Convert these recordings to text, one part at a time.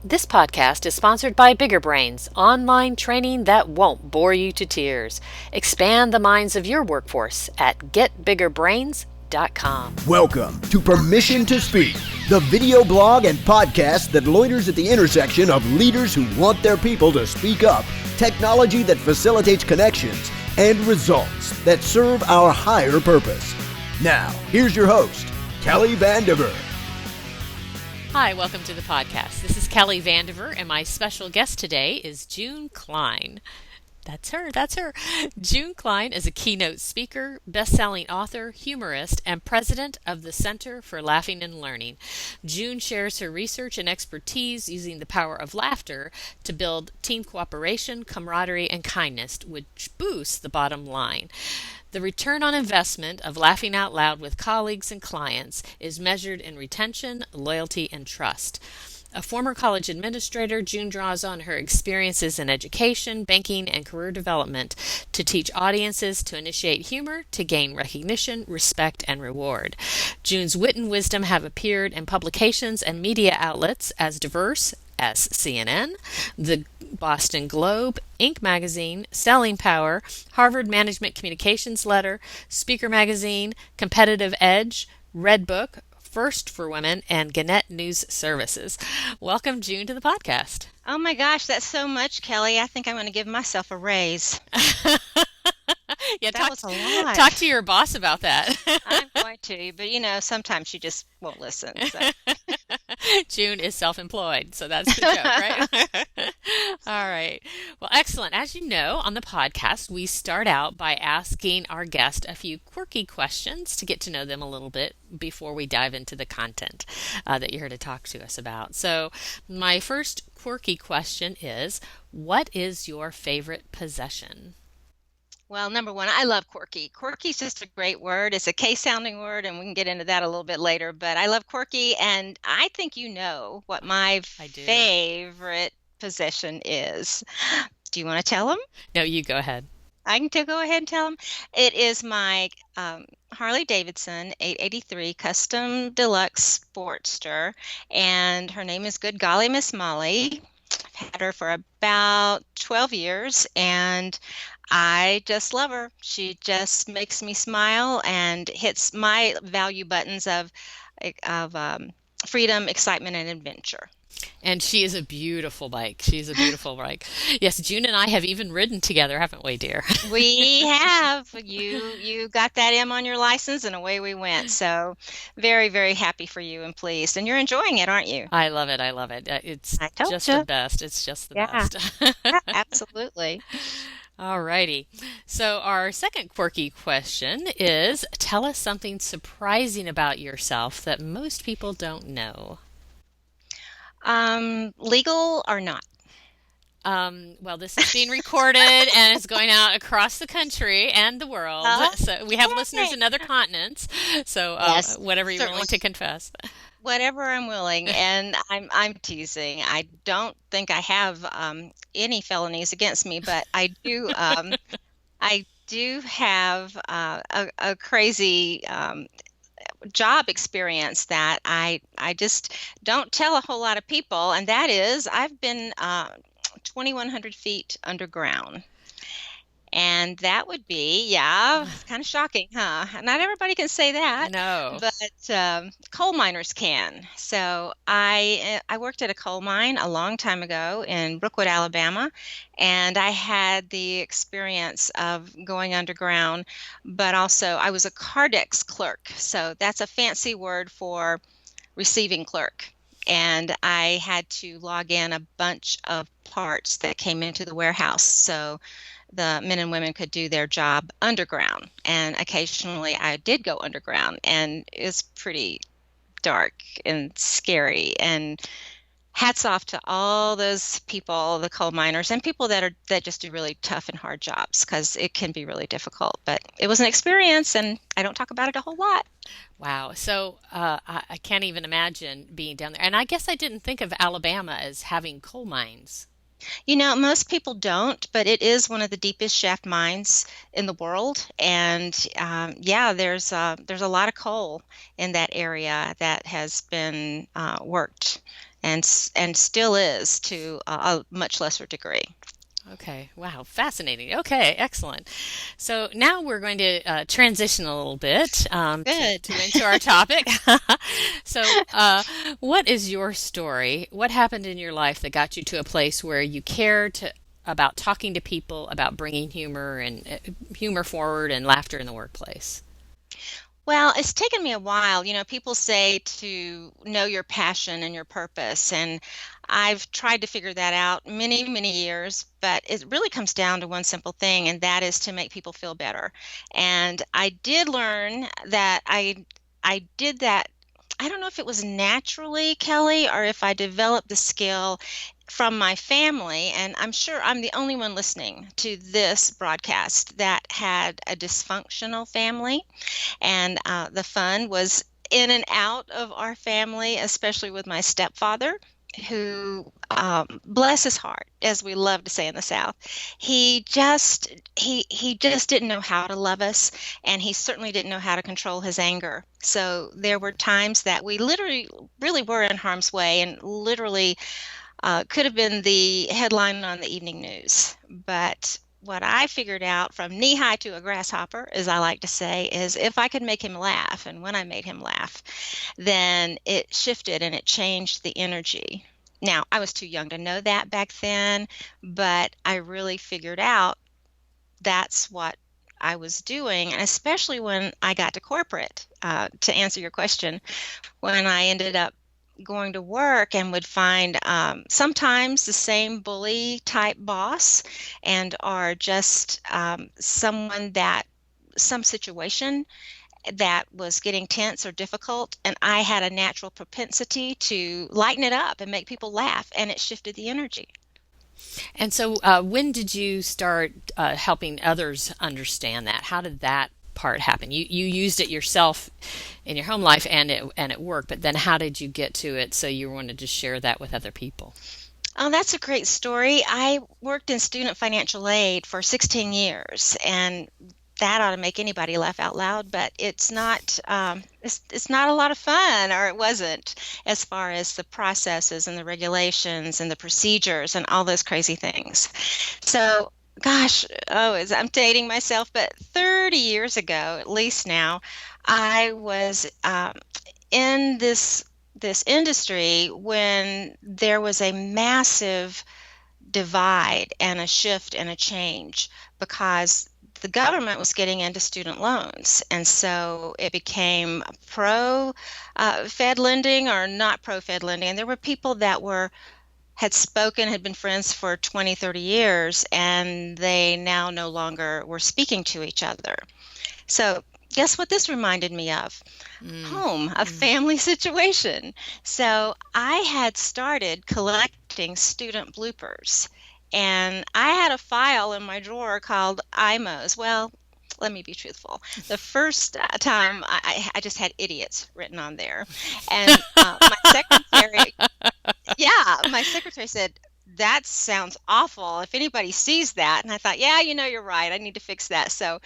This podcast is sponsored by Bigger Brains, online training that won't bore you to tears. Expand the minds of your workforce at getbiggerbrains.com. Welcome to Permission to Speak, the video blog and podcast that loiters at the intersection of leaders who want their people to speak up, technology that facilitates connections, and results that serve our higher purpose. Now, here's your host, Kelly Vandever. Hi, welcome to the podcast. This is Kelly Vandever, and my special guest today is June Cline. That's her. June Cline is a keynote speaker, best-selling author, humorist, and president of the Center for Laughing and Learning. June shares her research and expertise using the power of laughter to build team cooperation, camaraderie, and kindness, which boosts the bottom line. The return on investment of laughing out loud with colleagues and clients is measured in retention, loyalty, and trust. A former college administrator, June draws on her experiences in education, banking, and career development to teach audiences to initiate humor to gain recognition, respect, and reward. June's wit and wisdom have appeared in publications and media outlets as diverse as CNN, the Boston Globe, Inc. magazine, Selling Power, Harvard Management Communications Letter, Speaker Magazine, Competitive Edge, Red Book, First for Women, and Gannett News Services. Welcome, June, to the podcast. Oh my gosh, that's so much, Kelly. I think I'm going to give myself a raise. Yeah, that was a lot. Talk to your boss about that. I'm going to, but sometimes she just won't listen. So. June is self-employed, so that's the joke, right? All right. Well, excellent. As you know, on the podcast, we start out by asking our guest a few quirky questions to get to know them a little bit before we dive into the content that you're here to talk to us about. So my first quirky question is, what is your favorite possession? Well, number one, I love quirky. Quirky is just a great word. It's a K-sounding word, and we can get into that a little bit later. But I love quirky, and I think you know what my favorite possession is. Do you want to tell them? No, you go ahead. I can go ahead and tell them. It is my Harley Davidson 883 Custom Deluxe Sportster, and her name is Good Golly Miss Molly. I've had her for about 12 years, and I just love her. She just makes me smile and hits my value buttons of freedom, excitement, and adventure. And she is a beautiful bike. She's a beautiful bike. Yes, June and I have even ridden together, haven't we, dear? We have. You got that M on your license, and away we went. So very, very happy for you and pleased. And you're enjoying it, aren't you? I love it. It's just the best. It's just the best. Yeah, absolutely. All righty. So our second quirky question is, tell us something surprising about yourself that most people don't know. Legal or not? Well, this is being recorded and it's going out across the country and the world. So we have listeners in other continents. So yes, whatever you're certainly. willing to confess. Whatever I'm willing, and I'm teasing. I don't think I have any felonies against me, but I do. I do have a crazy job experience that I just don't tell a whole lot of people, and that is I've been 2,100 feet underground. And that would be, it's kind of shocking, huh? Not everybody can say that. No. But coal miners can. So I worked at a coal mine a long time ago in Brookwood, Alabama, and I had the experience of going underground, but also I was a Cardex clerk. So that's a fancy word for receiving clerk. And I had to log in a bunch of parts that came into the warehouse. So the men and women could do their job underground. And occasionally I did go underground, and it's pretty dark and scary. And hats off to all those people, the coal miners, and people that just do really tough and hard jobs, because it can be really difficult. But it was an experience, and I don't talk about it a whole lot. Wow. So I can't even imagine being down there. And I guess I didn't think of Alabama as having coal mines. Most people don't, but it is one of the deepest shaft mines in the world. And there's a lot of coal in that area that has been worked and still is to a much lesser degree. Okay, wow, fascinating. Okay, excellent. So now we're going to transition a little bit Good. to into our topic. So, what is your story? What happened in your life that got you to a place where you cared about talking to people, about bringing humor and humor forward and laughter in the workplace? Well, it's taken me a while. People say to know your passion and your purpose, and I've tried to figure that out many, many years, but it really comes down to one simple thing, and that is to make people feel better. And I did learn that I did that. I don't know if it was naturally, Kelly, or if I developed the skill from my family. And I'm sure I'm the only one listening to this broadcast that had a dysfunctional family. And the fun was in and out of our family, especially with my stepfather, who, bless his heart, as we love to say in the South, he just didn't know how to love us, and he certainly didn't know how to control his anger. So there were times that we literally really were in harm's way, and literally could have been the headline on the evening news. But what I figured out from knee high to a grasshopper, as I like to say, is if I could make him laugh, and when I made him laugh, then it shifted and it changed the energy. Now, I was too young to know that back then, but I really figured out that's what I was doing, and especially when I got to corporate, to answer your question, when I ended up going to work and would find sometimes the same bully type boss, and or just some situation that was getting tense or difficult, and I had a natural propensity to lighten it up and make people laugh, and it shifted the energy. And so, when did you start helping others understand that? How did that part happen? You used it yourself in your home life and at work, but then how did you get to it so you wanted to share that with other people? Oh, that's a great story. I worked in student financial aid for 16 years, and that ought to make anybody laugh out loud, but it's not it's not a lot of fun, or it wasn't, as far as the processes and the regulations and the procedures and all those crazy things. So, gosh, I'm dating myself, but 30 years ago, at least now, I was in this industry when there was a massive divide and a shift and a change, because the government was getting into student loans, and so it became pro Fed lending or not pro Fed lending. And there were people that had been friends for 20, 30 years, and they now no longer were speaking to each other. So guess what this reminded me of? Home, a family situation. So I had started collecting student bloopers, and I had a file in my drawer called IMOs. Well, let me be truthful. The first time I just had idiots written on there. And my secretary said, that sounds awful. If anybody sees that. And I thought, yeah, you're right. I need to fix that. So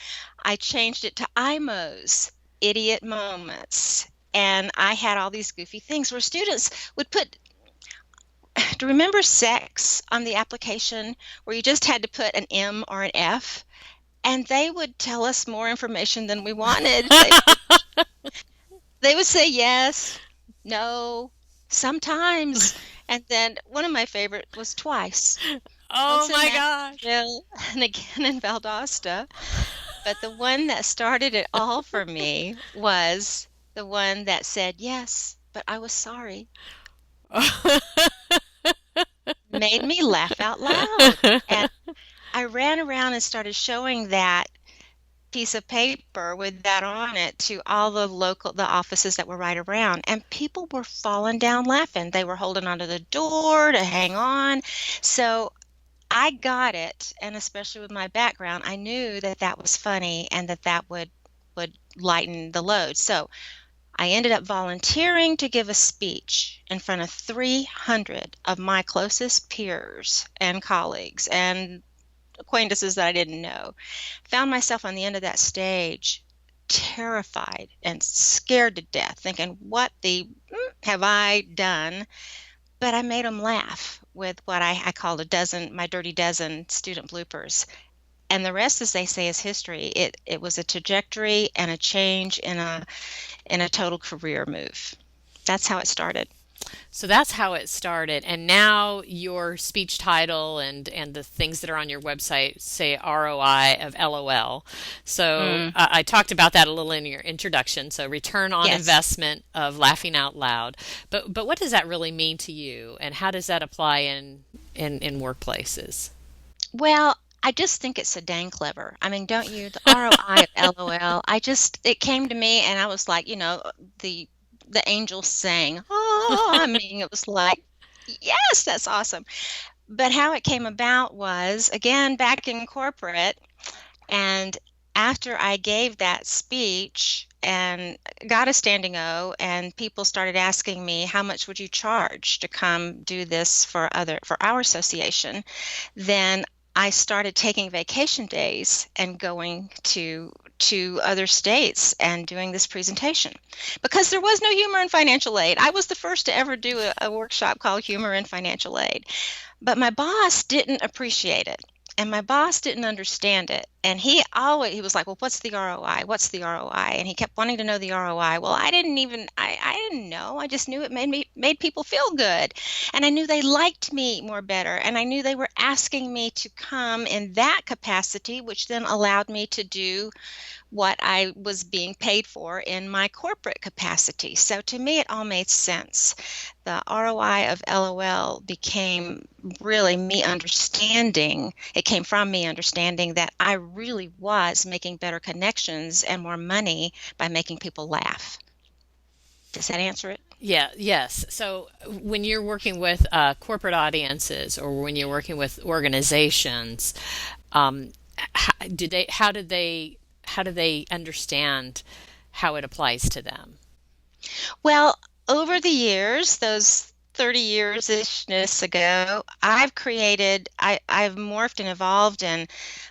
I changed it to IMOs, idiot moments. And I had all these goofy things where students would put, do you remember sex on the application where you just had to put an M or an F? And they would tell us more information than we wanted. They would say yes, no, sometimes. And then one of my favorites was twice. Oh Once in my gosh. Nashville and again in Valdosta. But the one that started it all for me was the one that said, yes, but I was sorry. Made me laugh out loud. And I ran around and started showing that piece of paper with that on it to all the offices that were right around, and people were falling down laughing. They were holding onto the door to hang on. So I got it, and especially with my background, I knew that that was funny and that would lighten the load. So I ended up volunteering to give a speech in front of 300 of my closest peers and colleagues and acquaintances that I didn't know. Found myself on the end of that stage, terrified and scared to death, thinking, what the have I done? but I made them laugh with what I called my dirty dozen student bloopers. And the rest, as they say, is history. It was a trajectory and a change in a total career move. That's how it started. So that's how it started. And now your speech title and the things that are on your website say ROI of LOL. So Mm, I talked about that a little in your introduction. So return on yes. investment of laughing out loud. But what does that really mean to you? And how does that apply in workplaces? Well, I just think it's so dang clever. I mean, don't you? The ROI of LOL. It came to me and I was like, the the angels sang. Oh, I mean, it was like, yes, that's awesome. But how it came about was, again, back in corporate, and after I gave that speech and got a standing O, and people started asking me, how much would you charge to come do this for our association? Then I started taking vacation days and going to other states and doing this presentation because there was no humor in financial aid. I was the first to ever do a workshop called Humor in Financial Aid. But my boss didn't appreciate it. And my boss didn't understand it. And he was like, well, what's the ROI? What's the ROI? And he kept wanting to know the ROI. Well, I didn't know. I just knew it made people feel good. And I knew they liked me more better. And I knew they were asking me to come in that capacity, which then allowed me to do what I was being paid for in my corporate capacity. So to me, it all made sense. The ROI of LOL became really me understanding, it came from me understanding that I really was making better connections and more money by making people laugh. Does that answer it? Yeah, yes. So when you're working with corporate audiences or when you're working with organizations, um, how do they understand how it applies to them? Well, over the years, those 30 years-ishness ago, I've morphed and evolved and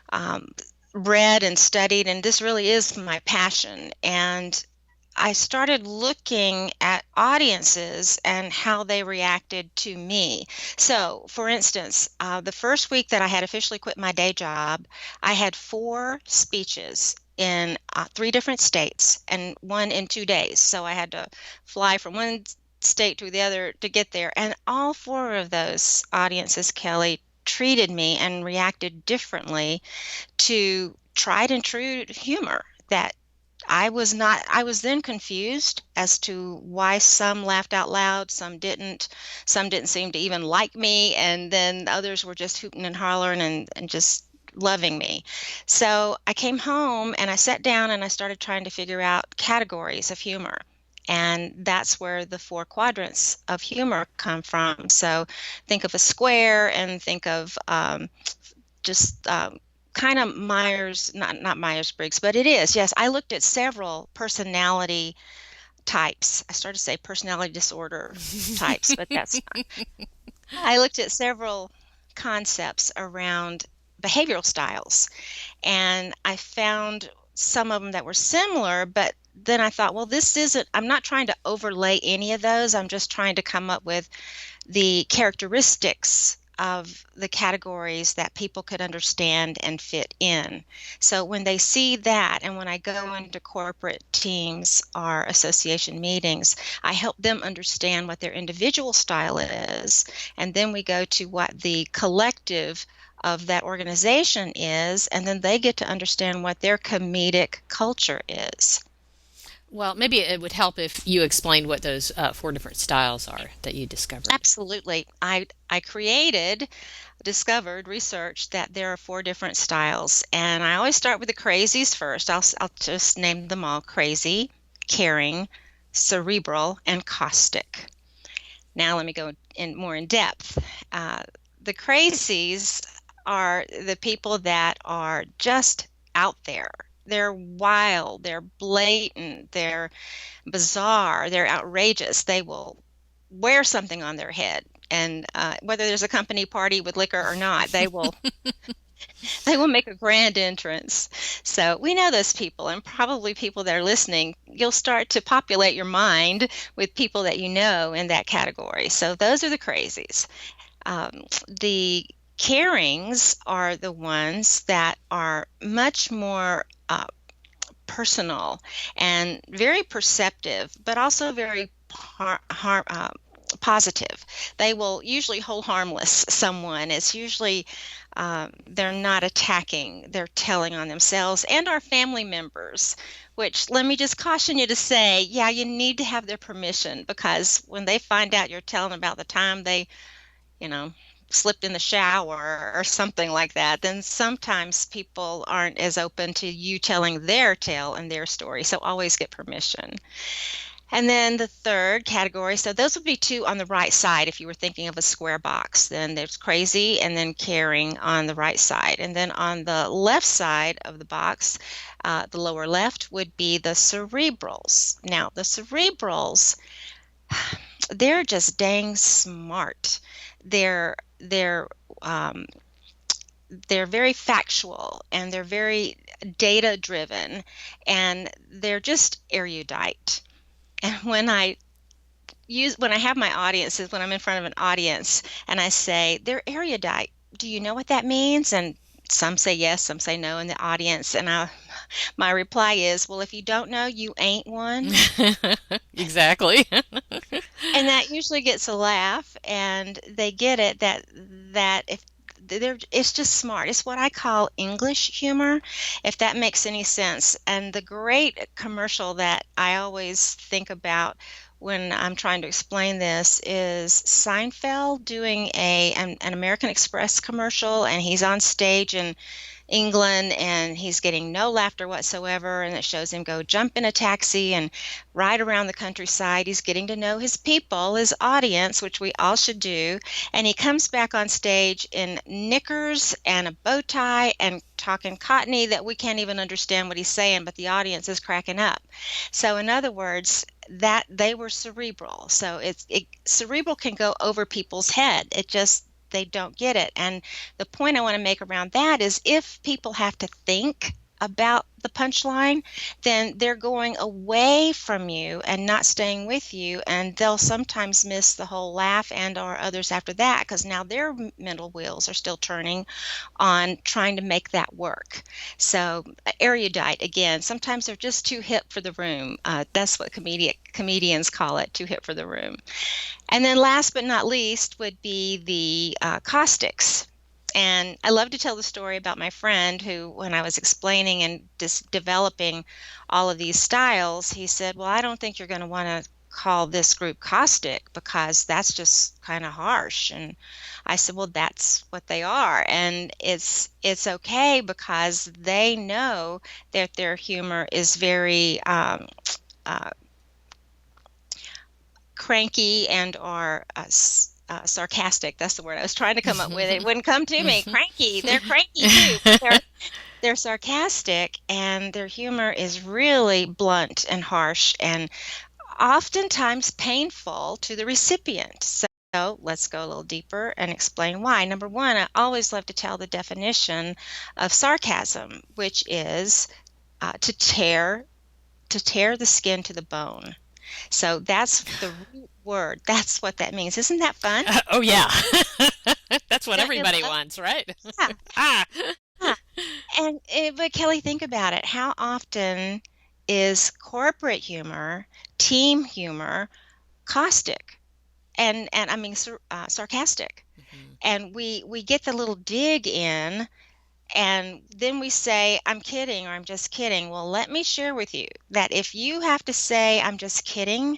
um, read and studied, and this really is my passion. And I started looking at audiences and how they reacted to me. So, for instance, the first week that I had officially quit my day job, I had four speeches in three different states and one in 2 days. So I had to fly from one state to the other to get there. And all four of those audiences, Kelly, treated me and reacted differently to tried and true humor that I was then confused as to why some laughed out loud, some didn't seem to even like me, and then others were just hooting and hollering and just loving me. So I came home and I sat down and I started trying to figure out categories of humor. And that's where the four quadrants of humor come from. So think of a square and think of just kind of not Myers-Briggs, but it is. Yes, I looked at several personality types. I started to say personality disorder types, but that's not. I looked at several concepts around behavioral styles, and I found some of them that were similar, but then I thought, well, I'm not trying to overlay any of those. I'm just trying to come up with the characteristics of the categories that people could understand and fit in. So when they see that, and when I go into corporate teams or association meetings, I help them understand what their individual style is, and then we go to what the collective of that organization is, and then they get to understand what their comedic culture is. Well, maybe it would help if you explained what those four different styles are that you discovered. Absolutely. I discovered, researched that there are four different styles. And I always start with the crazies first. I'll just name them all: crazy, caring, cerebral, and caustic. Now let me go in more in depth. The crazies are the people that are just out there. They're wild, they're blatant, they're bizarre, they're outrageous. They will wear something on their head. And whether there's a company party with liquor or not, They will make a grand entrance. So we know those people, and probably people that are listening, you'll start to populate your mind with people that you know in that category. So those are the crazies. The carings are the ones that are much more personal and very perceptive, but also very positive. They will usually hold harmless someone. It's usually they're not attacking, they're telling on themselves and our family members, which let me just caution you to say, yeah, you need to have their permission, because when they find out you're telling about the time they, you know, slipped in the shower or something like that, then sometimes people aren't as open to you telling their tale and their story. So always get permission. And then the third category, so those would be two on the right side if you were thinking of a square box. Then there's crazy and then caring on the right side. And then on the left side of the box, the lower left, would be the cerebrals. Now, the cerebrals, they're just dang smart. They're very factual, and they're very data driven, and they're just erudite. And when I have my audiences, when I'm in front of an audience and I say, they're erudite, do you know what that means? And some say yes, some say no in the audience. And my reply is, well, if you don't know, you ain't one. Exactly. And that usually gets a laugh, and they get it that if it's just smart. It's what I call English humor, if that makes any sense. And the great commercial that I always think about when I'm trying to explain this is Seinfeld doing an American Express commercial, and he's on stage in England, and he's getting no laughter whatsoever, and it shows him go jump in a taxi and ride around the countryside. He's getting to know his people, his audience, which we all should do, and he comes back on stage in knickers and a bow tie and talking Cockney that we can't even understand what he's saying, but the audience is cracking up. So in other words, that they were cerebral. So cerebral can go over people's head. They don't get it. And the point I want to make around that is, if people have to think about the punchline, then they're going away from you and not staying with you, and they'll sometimes miss the whole laugh and or others after that, because now their mental wheels are still turning on trying to make that work. So erudite, again, sometimes they're just too hip for the room. That's what comedians call it, too hip for the room. And then last but not least would be the caustics. And I love to tell the story about my friend who, when I was explaining and just developing all of these styles, he said, well, I don't think you're going to want to call this group caustic, because that's just kind of harsh. And I said, well, that's what they are. And it's okay, because they know that their humor is very cranky and or sarcastic. That's the word I was trying to come up with. It wouldn't come to me. Cranky. They're cranky too. But they're sarcastic, and their humor is really blunt and harsh, and oftentimes painful to the recipient. So let's go a little deeper and explain why. Number one, I always love to tell the definition of sarcasm, which is to tear the skin to the bone. So that's the root word. That's what that means. Isn't that fun? Oh, yeah. That's what everybody wants, right? Yeah. But Kelly, think about it. How often is corporate humor, team humor, caustic, and I mean sarcastic? Mm-hmm. And we get the little dig in, and then we say, I'm kidding, or I'm just kidding. Well, let me share with you that if you have to say, I'm just kidding,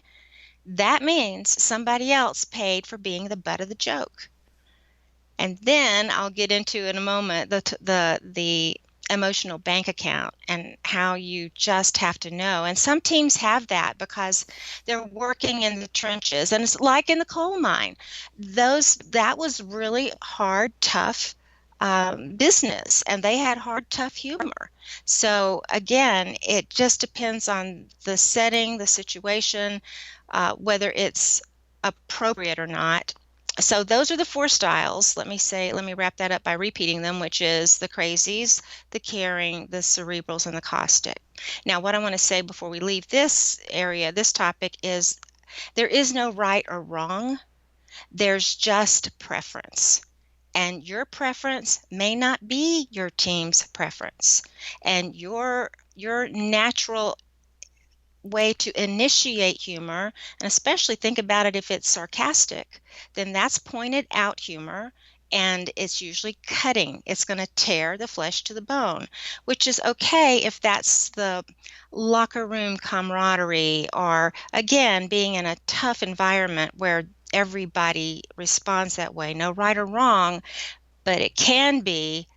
that means somebody else paid for being the butt of the joke. And then I'll get into in a moment the emotional bank account and how you just have to know. And some teams have that because they're working in the trenches, and it's like in the coal mine. That was really hard, tough business, and they had hard, tough humor. So again, it just depends on the setting, the situation, whether it's appropriate or not. So those are the four styles. Let me wrap that up by repeating them, which is the crazies, the caring, the cerebrals, and the caustic. Now, what I want to say before we leave this area, this topic, is there is no right or wrong. There's just preference. And your preference may not be your team's preference. And your natural way to initiate humor, and especially think about it if it's sarcastic, then that's pointed out humor, and it's usually cutting. It's going to tear the flesh to the bone, which is okay if that's the locker room camaraderie, or again, being in a tough environment where everybody responds that way. No right or wrong, but it can be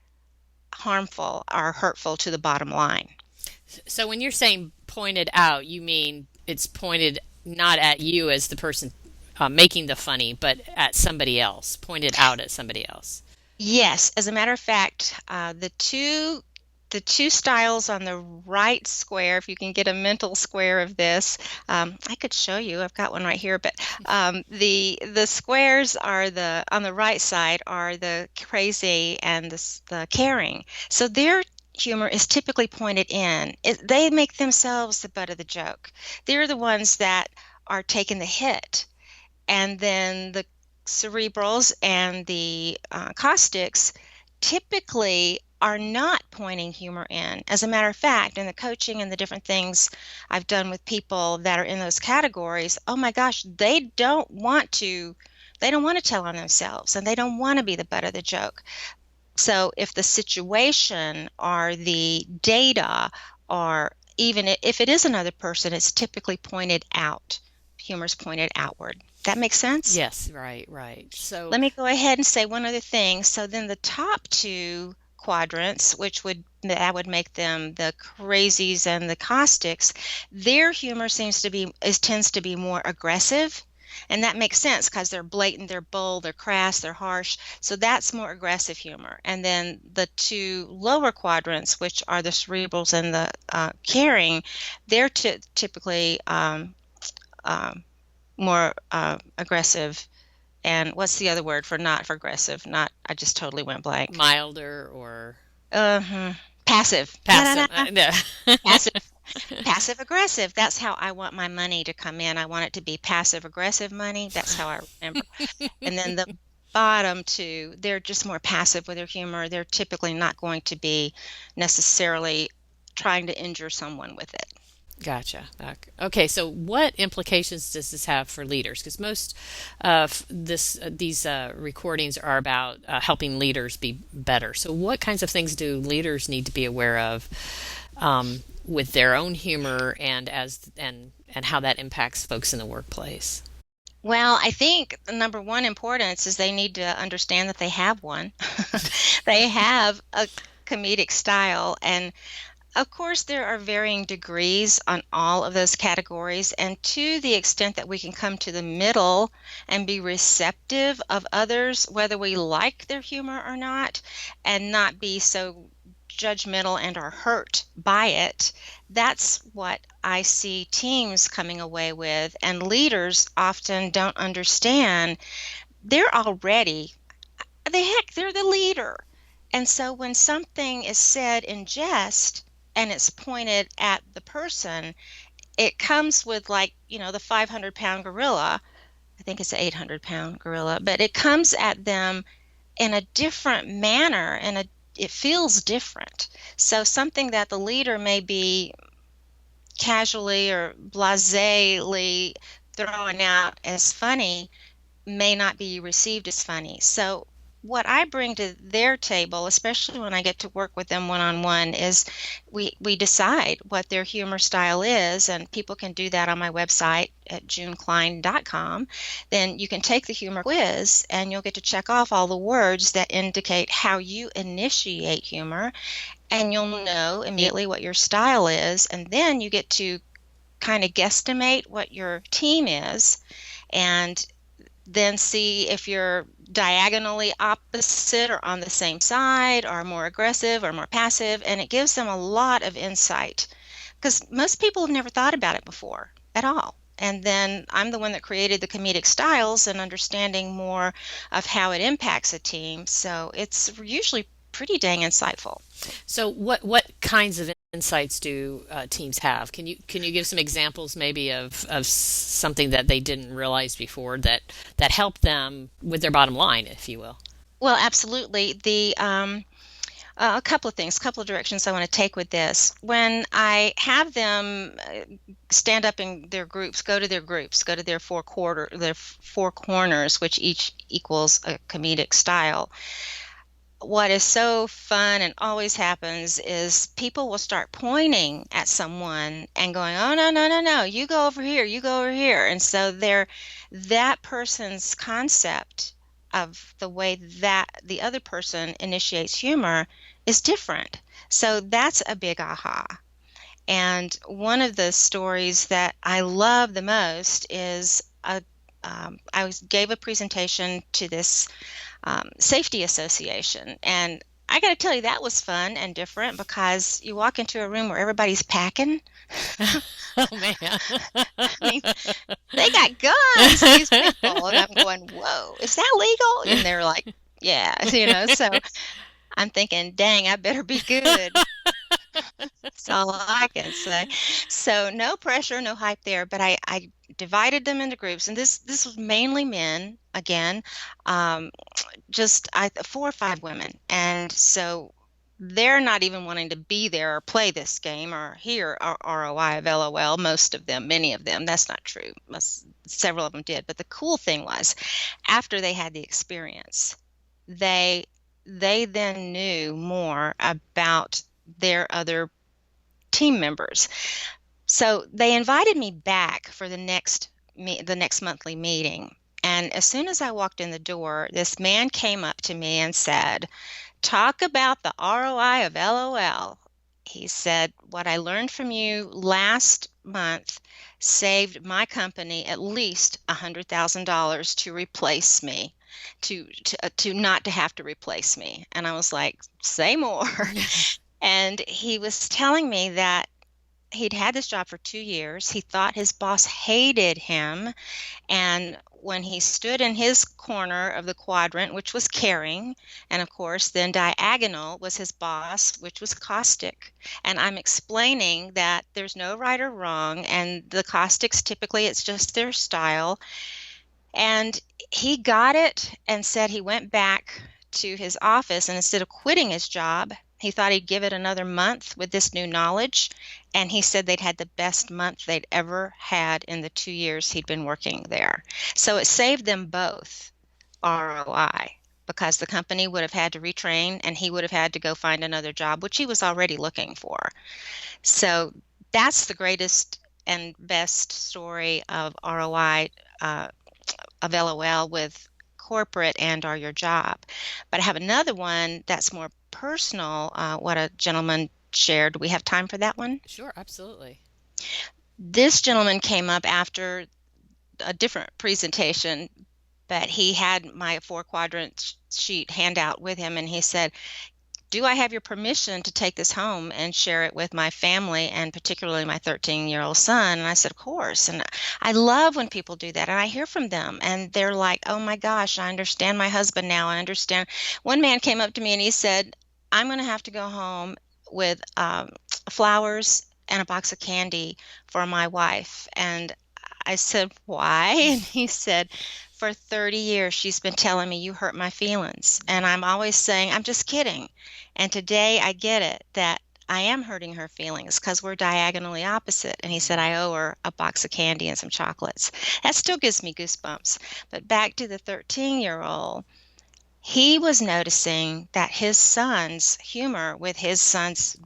harmful or hurtful to the bottom line. So when you're saying pointed out, you mean it's pointed not at you as the person making the funny, but at somebody else, pointed out at somebody else. Yes, as a matter of fact, the two styles on the right square, if you can get a mental square of this, I could show you. I've got one right here, but the squares are on the right side are the crazy and the caring. So their humor is typically pointed in. They make themselves the butt of the joke. They're the ones that are taking the hit, and then the cerebrals and the caustics typically are not pointing humor in. As a matter of fact, in the coaching and the different things I've done with people that are in those categories, oh my gosh, they don't want to tell on themselves, and they don't want to be the butt of the joke. So if the situation or the data, or even if it is another person, it's typically pointed out. Humor's pointed outward. That makes sense? Yes, right, right. So Let me go ahead and say one other thing. So then the top two quadrants, that would make them the crazies and the caustics, their humor tends to be more aggressive. And that makes sense because they're blatant, they're bold, they're crass, they're harsh. So that's more aggressive humor. And then the two lower quadrants, which are the cerebrals and the caring, they're typically more aggressive. And what's the other word for not for aggressive? Not, I just totally went blank. milder or Passive. passive. Da-da-da. No. Passive. Passive aggressive. That's how I want my money to come in. I want it to be passive aggressive money. That's how I remember. And then the bottom two, they're just more passive with their humor. They're typically not going to be necessarily trying to injure someone with it. Gotcha. Okay, so what implications does this have for leaders? Because most of these recordings are about helping leaders be better. So what kinds of things do leaders need to be aware of with their own humor, and how that impacts folks in the workplace? Well, I think the number one importance is they need to understand that they have one. They have a comedic style, and of course, there are varying degrees on all of those categories, and to the extent that we can come to the middle and be receptive of others, whether we like their humor or not, and not be so judgmental and are hurt by it, that's what I see teams coming away with. And leaders often don't understand. They're already, they're the leader. And so when something is said in jest, and it's pointed at the person, it comes with, like, the 500-pound gorilla. I think it's an 800-pound gorilla, but it comes at them in a different manner, and it feels different. So something that the leader may be casually or blasely throwing out as funny may not be received as funny. So what I bring to their table, especially when I get to work with them one-on-one, is we decide what their humor style is, and people can do that on my website at junecline.com. Then you can take the humor quiz, and you'll get to check off all the words that indicate how you initiate humor, and you'll know immediately what your style is, and then you get to kind of guesstimate what your team is, and then see if you're diagonally opposite or on the same side, or more aggressive or more passive. And it gives them a lot of insight, because most people have never thought about it before at all. And then I'm the one that created the comedic styles and understanding more of how it impacts a team. So it's usually pretty dang insightful. So what kinds of insights do teams have? Can you give some examples maybe of something that they didn't realize before that helped them with their bottom line, if you will? Well, absolutely. A couple of things, a couple of directions I want to take with this. When I have them stand up in their groups, go to their their four corners, which each equals a comedic style. What is so fun and always happens is people will start pointing at someone and going, "Oh, no, no, no, no, you go over here, you go over here." And so that person's concept of the way that the other person initiates humor is different. So that's a big aha. And one of the stories that I love the most is gave a presentation to this safety association. And I got to tell you, that was fun and different because you walk into a room where everybody's packing. Oh man. I mean, they got guns, these people. And I'm going, whoa, is that legal? And they're like, yeah, so I'm thinking, dang, I better be good. That's all I can say. So no pressure, no hype there, but I divided them into groups, and this was mainly men again, just 4 or 5 women, and so they're not even wanting to be there or play this game or hear our ROI of LOL. Most of them, many of them, that's not true. Several of them did, but the cool thing was, after they had the experience, they then knew more about their other team members. So they invited me back for the next monthly meeting. And as soon as I walked in the door, this man came up to me and said, "Talk about the ROI of LOL." He said, "What I learned from you last month saved my company at least $100,000 to replace me, to not to have to replace me." And I was like, "Say more." And he was telling me that he'd had this job for 2 years. He thought his boss hated him. And when he stood in his corner of the quadrant, which was caring, and of course, then diagonal was his boss, which was caustic. And I'm explaining that there's no right or wrong. And the caustics, typically, it's just their style. And he got it and said he went back to his office, and instead of quitting his job, he thought he'd give it another month with this new knowledge. And he said they'd had the best month they'd ever had in the 2 years he'd been working there. So it saved them both ROI, because the company would have had to retrain and he would have had to go find another job, which he was already looking for. So that's the greatest and best story of ROI of LOL with corporate and or your job. But I have another one that's more personal, what a gentleman shared. Do we have time for that one? Sure, absolutely. This gentleman came up after a different presentation, but he had my 4-quadrant sheet handout with him, and he said, "Do I have your permission to take this home and share it with my family, and particularly my 13-year-old son?" And I said, "Of course." And I love when people do that, and I hear from them, and they're like, "Oh my gosh, I understand my husband now. I understand." One man came up to me and he said, "I'm going to have to go home with flowers and a box of candy for my wife." And I said, "Why?" And he said, "For 30 years, she's been telling me you hurt my feelings. And I'm always saying, I'm just kidding. And today I get it, that I am hurting her feelings because we're diagonally opposite." And he said, "I owe her a box of candy and some chocolates." That still gives me goosebumps. But back to the 13-year-old, he was noticing that his son's humor with his son's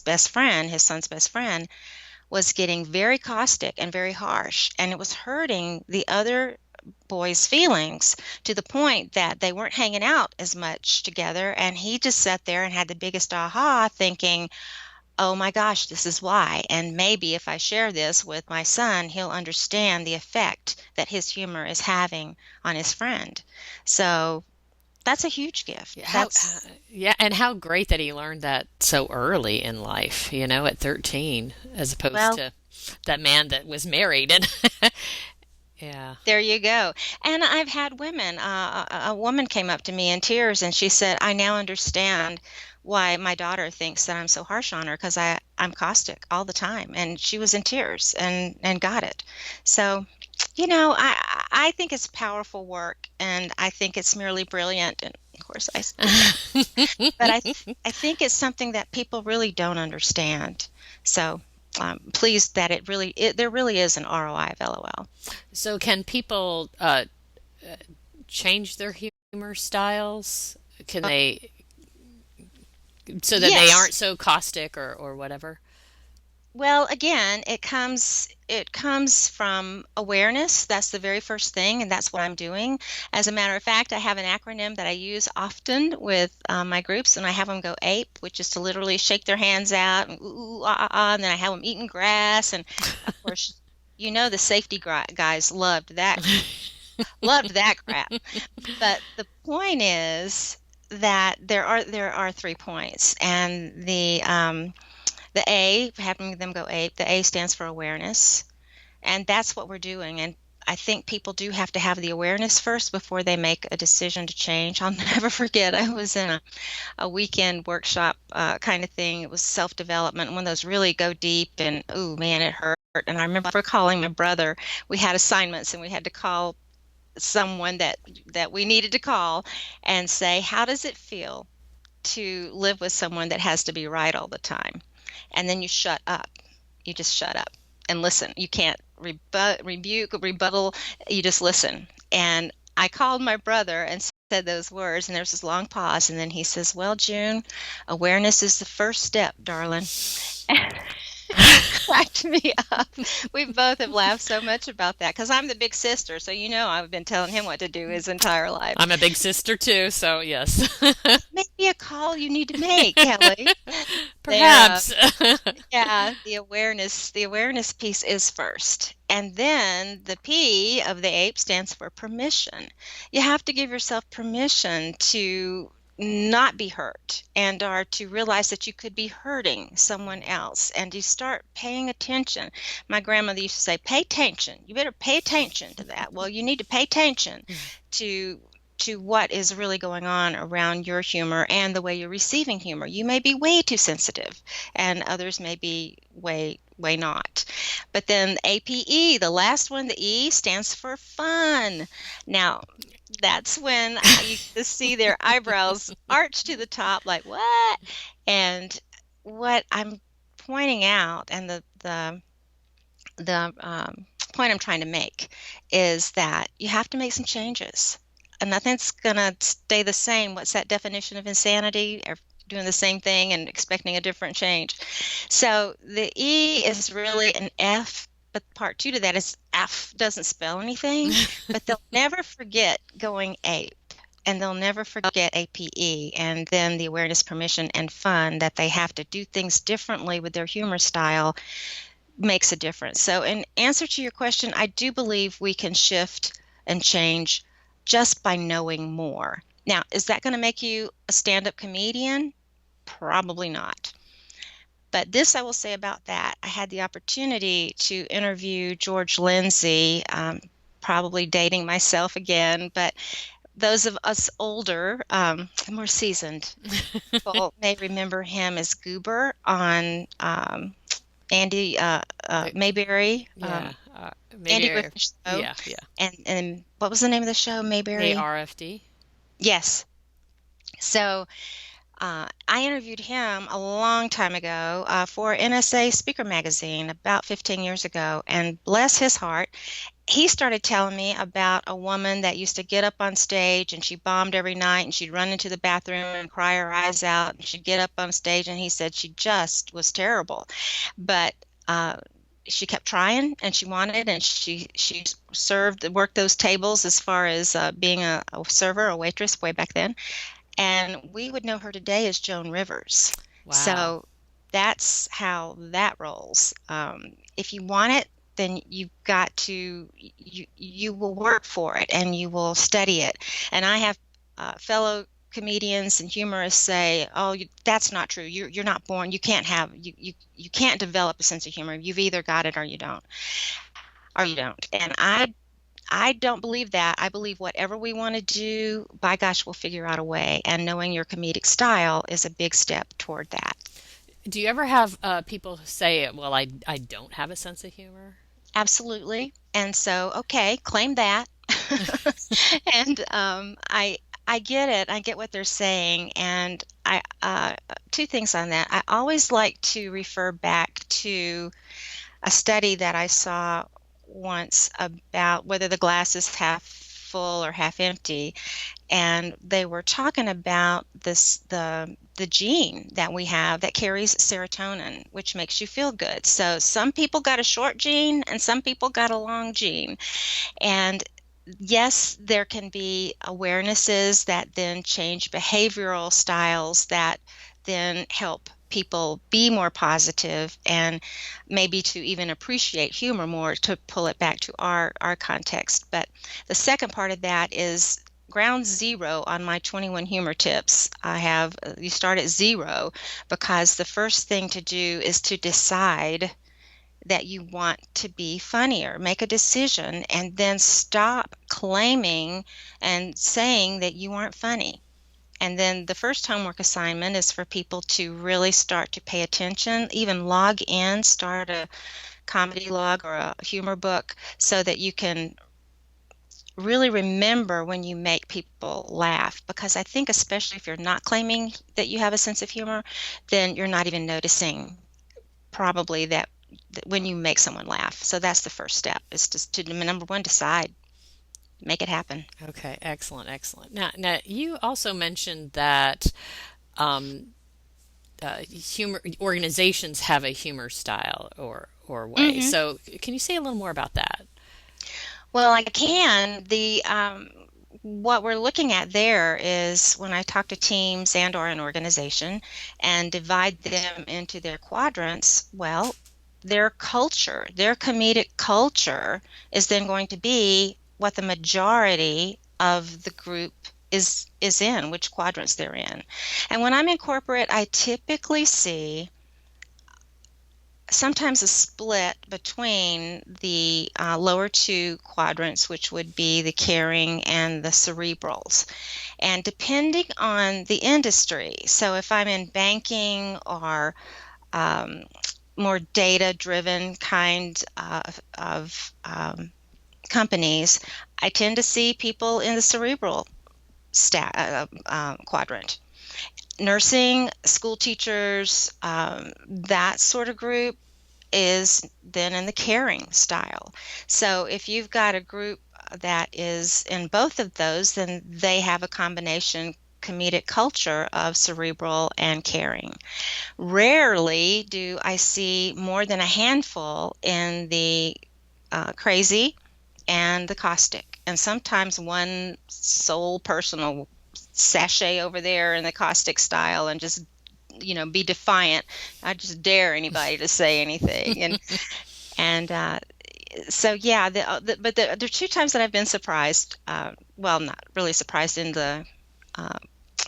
best friend, his son's best friend, was getting very caustic and very harsh, and it was hurting the other boys' feelings to the point that they weren't hanging out as much together. And he just sat there and had the biggest aha, thinking, "Oh my gosh, this is why. And maybe if I share this with my son, he'll understand the effect that his humor is having on his friend." So that's a huge gift. Yeah, That's yeah, and how great that he learned that so early in life, at 13, as opposed well, to that man that was married and yeah. there you go. And I've had women, a woman came up to me in tears and she said, I now understand why my daughter thinks that I'm so harsh on her because I'm caustic all the time. And she was in tears and got it. So, I think it's powerful work and I think it's merely brilliant. And of course, I speak up. But I think it's something that people really don't understand. So, pleased that there really is an ROI of LOL. So can people change their humor styles? Can they so that they Yes. aren't so caustic or whatever? Well, again, it comes from awareness. That's the very first thing, and that's what I'm doing. As a matter of fact, I have an acronym that I use often with my groups, and I have them go APE, which is to literally shake their hands out, and ooh, ah, ah, ah, and then I have them eating grass, and of course, the safety guys loved that crap. But the point is that there are 3 points, and the A, having them go ape, the A stands for awareness, and that's what we're doing. And I think people do have to have the awareness first before they make a decision to change. I'll never forget, I was in a weekend workshop kind of thing. It was self-development, one of those really go deep, and oh man, it hurt. And I remember calling my brother. We had assignments, and we had to call someone that we needed to call and say, how does it feel to live with someone that has to be right all the time? And then you shut up. You just shut up and listen. You can't rebuke, rebuttal. You just listen. And I called my brother and said those words, and there's this long pause, and then he says, well, June, awareness is the first step, darling. Cracked me up. We both have laughed so much about that because I'm the big sister. So, I've been telling him what to do his entire life. I'm a big sister too, so yes. Maybe a call you need to make, Kelly. There, Perhaps. yeah, the awareness piece is first. And then the P of the ape stands for permission. You have to give yourself permission to not be hurt and or to realize that you could be hurting someone else and to start paying attention. My grandmother used to say, pay attention. You better pay attention to that. Well, you need to pay attention to what is really going on around your humor and the way you're receiving humor. You may be way too sensitive and others may be way not. But then APE, the last one, the E stands for fun. Now, that's when you just see their eyebrows arch to the top like, what? And what I'm pointing out and the point I'm trying to make is that you have to make some changes. And nothing's going to stay the same. What's that definition of insanity? Or doing the same thing and expecting a different change. So the E is really an F, but part two to that is F doesn't spell anything, but they'll never forget going ape. And they'll never forget APE and then the awareness, permission, and fun that they have to do things differently with their humor style makes a difference. So in answer to your question, I do believe we can shift and change just by knowing more. Now, is that going to make you a stand-up comedian? Probably not. But this I will say about that. I had the opportunity to interview George Lindsay, probably dating myself again, but those of us older, more seasoned people may remember him as Goober on Andy Mayberry. Yeah. Andy Maybe. Griffith's show. Yeah, yeah. And what was the name of the show? Mayberry? ARFD. Yes. So I interviewed him a long time ago for NSA Speaker Magazine about 15 years ago. And bless his heart, he started telling me about a woman that used to get up on stage and she bombed every night and she'd run into the bathroom and cry her eyes out. And she'd get up on stage and he said she just was terrible. But she kept trying and she wanted and she worked those tables as far as being a server, a waitress way back then. And we would know her today as Joan Rivers. Wow. So that's how that rolls. If you want it, then you've got to, you will work for it and you will study it. And I have fellow comedians and humorists say, "Oh, that's not true. You're not born. You can't have you can't develop a sense of humor. You've either got it or you don't, or you don't." And I don't believe that. I believe whatever we want to do, by gosh, we'll figure out a way. And knowing your comedic style is a big step toward that. Do you ever have people say, well, I don't have a sense of humor? Absolutely. And so, okay, claim that. And I get it. I get what they're saying. And I two things on that. I always like to refer back to a study that I saw once about whether the glass is half full or half empty, and they were talking about the gene that we have that carries serotonin, which makes you feel good. So some people got a short gene and some people got a long gene. And yes, there can be awarenesses that then change behavioral styles that then help people be more positive and maybe to even appreciate humor more, to pull it back to our context. But the second part of that is ground zero on my 21 humor tips. I have you start at zero, because the first thing to do is to decide that you want to be funnier. Make a decision and then stop claiming and saying that you aren't funny. And then the first homework assignment is for people to really start to pay attention, even log in, start a comedy log or a humor book, so that you can really remember when you make people laugh. Because I think, especially if you're not claiming that you have a sense of humor, then you're not even noticing probably that when you make someone laugh. So that's the first step, is just to, number one, decide, make it happen. Okay, excellent, excellent. Now you also mentioned that um, humor organizations have a humor style or way. Hmm. So can you say a little more about that? Well, I can. The what we're looking at there is when I talk to teams and or an organization and divide them into their quadrants, well, their culture, their comedic culture is then going to be what the majority of the group is in, which quadrants they're in. And when I'm in corporate, I typically see sometimes a split between the lower two quadrants, which would be the caring and the cerebrals. And depending on the industry, so if I'm in banking or um, more data-driven kind of companies, I tend to see people in the cerebral quadrant. Nursing, school teachers, that sort of group is then in the caring style. So if you've got a group that is in both of those, then they have a combination comedic culture of cerebral and caring. Rarely do I see more than a handful in the crazy and the caustic. And sometimes one sole person will sashay over there in the caustic style and just be defiant. I just dare anybody to say anything. And so yeah, but there are two times that I've been surprised. Well, not really surprised in the uh,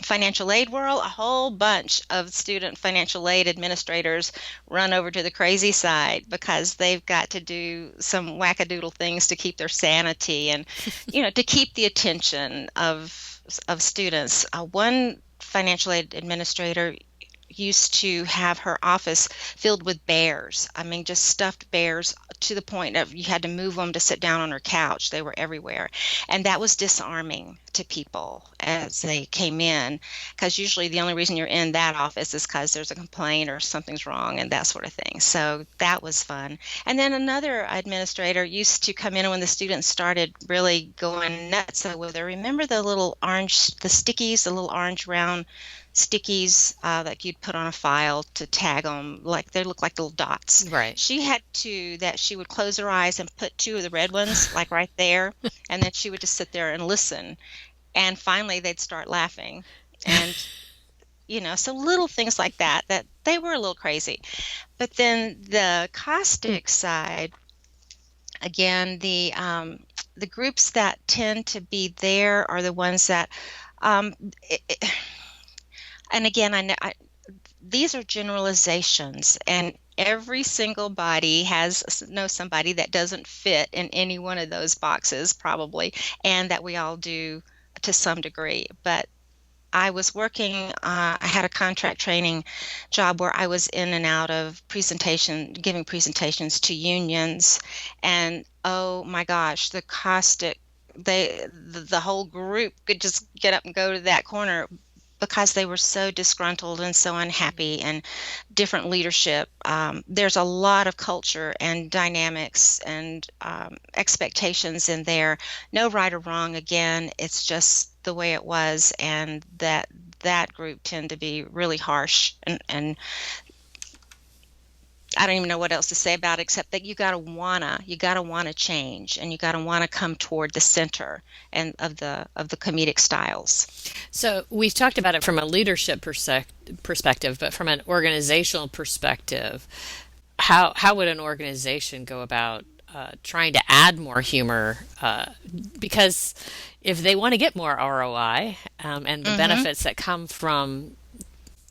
financial aid world. A whole bunch of student financial aid administrators run over to the crazy side because they've got to do some wackadoodle things to keep their sanity and to keep the attention of students. One financial aid administrator used to have her office filled with bears. I mean, just stuffed bears, to the point of you had to move them to sit down on her couch. They were everywhere. And that was disarming to people as they came in, because usually the only reason you're in that office is because there's a complaint or something's wrong and that sort of thing. So that was fun. And then another administrator used to come in when the students started really going nuts with her. Remember the little orange, the stickies, the little orange round stickies that you'd put on a file to tag them, like they look like little dots. Right. She had two that she would close her eyes and put two of the red ones like right there, and then she would just sit there and listen. And finally they'd start laughing. And so little things like that they were a little crazy. But then the caustic side, again, the groups that tend to be there are the ones that Um, it, it- and again, these are generalizations, and every single body knows somebody that doesn't fit in any one of those boxes, probably, and that we all do to some degree. But I was working, I had a contract training job where I was in and out of giving presentations to unions. And oh my gosh, the caustic, the whole group could just get up and go to that corner because they were so disgruntled and so unhappy, and different leadership. There's a lot of culture and dynamics and expectations in there. No right or wrong. Again, it's just the way it was, and that group tend to be really harsh, and I don't even know what else to say about it, except that you gotta wanna change, and you gotta wanna come toward the center and of the comedic styles. So we've talked about it from a leadership perspective, but from an organizational perspective, how would an organization go about trying to add more humor? Because if they want to get more ROI and the benefits that come from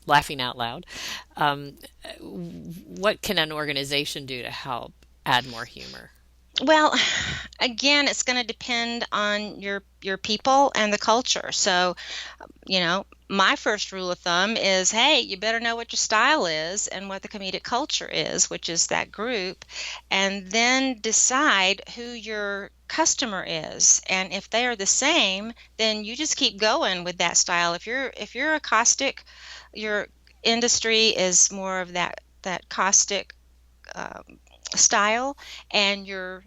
laughing out loud, what can an organization do to help add more humor? Well, again, it's going to depend on your people and the culture. So, my first rule of thumb is, hey, you better know what your style is and what the comedic culture is, which is that group, and then decide who your customer is. And if they are the same, then you just keep going with that style. If you're a caustic, your industry is more of that caustic style, and your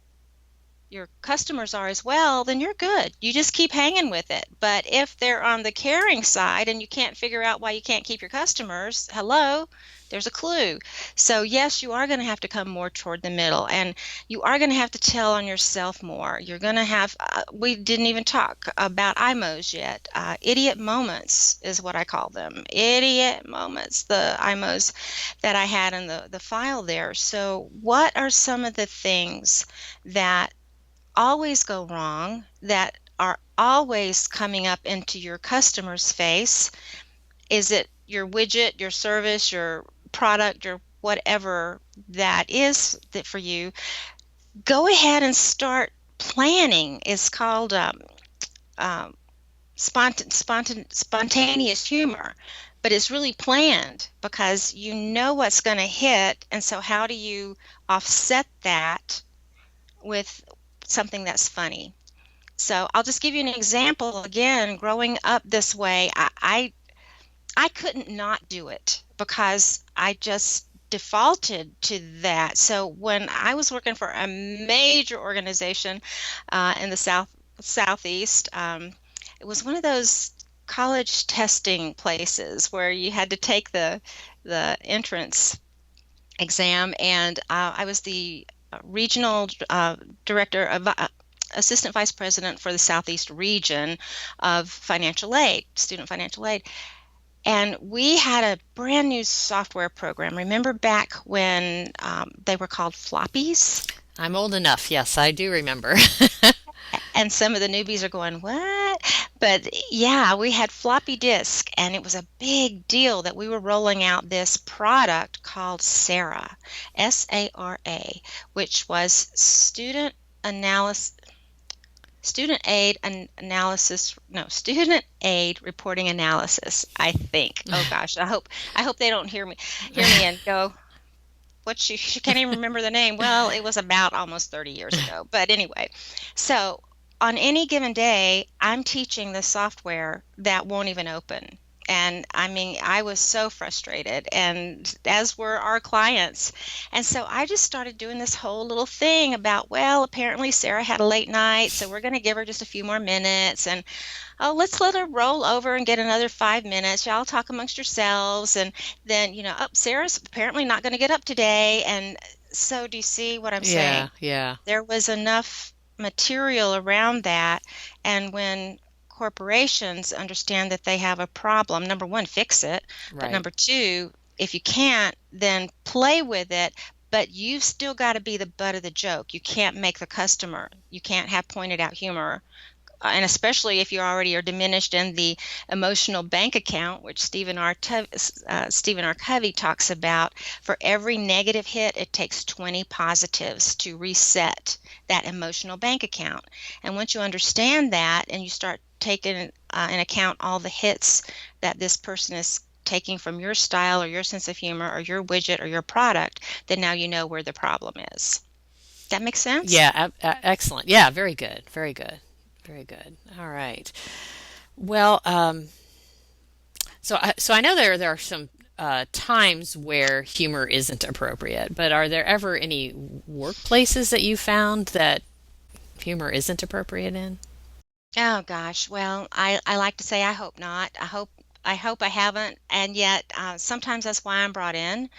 customers are as well, then you're good. You just keep hanging with it. But if they're on the caring side and you can't figure out why you can't keep your customers, hello, there's a clue. So yes, you are going to have to come more toward the middle, and you are going to have to tell on yourself more. You're going to have, we didn't even talk about IMOs yet. Idiot moments is what I call them. Idiot moments, the IMOs that I had in the file there. So what are some of the things that always go wrong, that are always coming up into your customer's face? Is it your widget, your service, your product, or whatever that is that for you? Go ahead and start planning. It's called spontaneous humor, but it's really planned because you know what's going to hit. And so how do you offset that with something that's funny? So I'll just give you an example. Again, growing up this way, I couldn't not do it because I just defaulted to that. So when I was working for a major organization in the southeast, it was one of those college testing places where you had to take the entrance exam, and I was the regional director of assistant vice president for the southeast region of financial aid, student financial aid. And we had a brand new software program. Remember back when they were called floppies? I'm old enough. Yes, I do remember. And some of the newbies are going, what? But yeah, we had floppy disk, and it was a big deal that we were rolling out this product called SARA, SARA, which was student aid reporting analysis, I think. Oh gosh, I hope they don't hear me and go, what, she can't even remember the name. Well, it was about almost 30 years ago. But anyway, so on any given day, I'm teaching the software that won't even open. And I mean, I was so frustrated, and as were our clients. And so I just started doing this whole little thing about, well, apparently Sarah had a late night, so we're going to give her just a few more minutes. And oh, let's let her roll over and get another 5 minutes. Y'all talk amongst yourselves. And then, oh, Sarah's apparently not going to get up today. And so do you see what I'm saying? Yeah. There was enough material around that. And when corporations understand that they have a problem, number one, fix it. Right. But number two, if you can't, then play with it. But you've still got to be the butt of the joke. You can't make the customer. You can't have pointed out humor and especially if you already are diminished in the emotional bank account, which Stephen R. Covey talks about, for every negative hit, it takes 20 positives to reset that emotional bank account. And once you understand that and you start taking in account all the hits that this person is taking from your style or your sense of humor or your widget or your product, then now you know where the problem is. That makes sense? Yeah, excellent. Yeah, very good. Very good. Very good. All right. Well, so I know there are some times where humor isn't appropriate, but are there ever any workplaces that you found that humor isn't appropriate in? Oh gosh. Well, I like to say I hope not. I hope I haven't. And yet sometimes that's why I'm brought in,